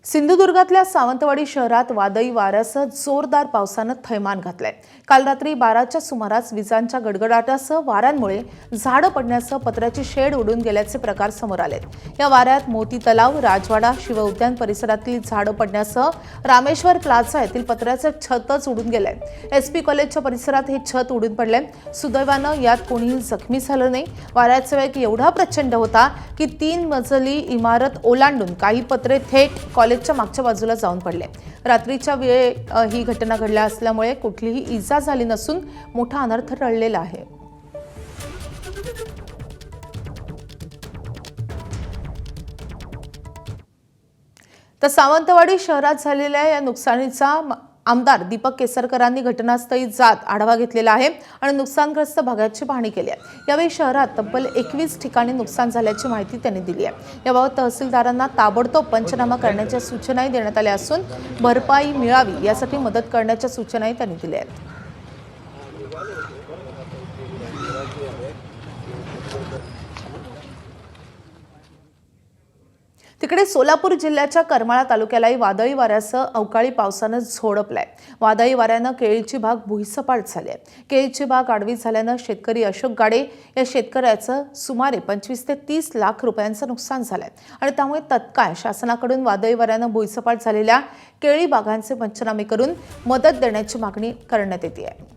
सिंधुदुर्गातल्या सावंतवाडी शहरात वादळी वाऱ्यासह जोरदार पावसानं थैमान घातलंय। काल रात्री 12च्या सुमारास विजांच्या गडगडाटासह वाऱ्यांमुळे झाडं पडण्यासह पत्र्याची शेड उडून गेल्याचे प्रकार समोर आलेत। या वाऱ्यात मोती तलाव, राजवाडा, शिव उद्यान परिसरातील झाडं पडण्यासह रामेश्वर प्लाझा येथील पत्र्याचं छतच उडून गेलंय। एसपी कॉलेजच्या परिसरात हे छत उडून पडलंय। सुदैवानं यात कोणीही जखमी झालं नाही। वाऱ्याचा वेग एवढा प्रचंड होता की 3 मजली इमारत ओलांडून काही पत्रे थेट कॉलेजच्या मागच्या बाजूला जाऊन पडले। रात्रीच्या वेळी ही घटना घडल्या असल्यामुळे कुठलीही इजा झाली नसून मोठा अनर्थ टळलेला आहे। तर सावंतवाडी शहरात झालेल्या या नुकसानीचा आमदार दीपक केसरकरांनी घटनास्थळी जात आढावा घेतलेला आहे आणि नुकसानग्रस्त भागाची पाहणी केली आहे। यावेळी शहरात तब्बल 21 ठिकाणी नुकसान झाल्याची माहिती त्यांनी दिली आहे। याबाबत तहसीलदारांना ताबडतोब पंचनामा करण्याच्या सूचनाही देण्यात आल्या असून भरपाई मिळावी यासाठी मदत करण्याच्या सूचनाही त्यांनी दिल्या आहेत। तिकडे सोलापूर जिल्ह्याच्या करमाळा तालुक्यालाही वादळी वाऱ्यासह अवकाळी पावसानं झोडपलाय। वादळी वाऱ्यानं केळीची बाग भुईसपाट झाली आहे। केळीची बाग आडवी झाल्यानं शेतकरी अशोक गाडे या शेतकऱ्याचं सुमारे 25 ते 30 लाख रुपयांचं नुकसान झालंय आणि त्यामुळे तत्काळ शासनाकडून वादळी वाऱ्यानं भुईसपाट झालेल्या केळी बागांचे पंचनामे करून मदत देण्याची मागणी करण्यात येते आहे।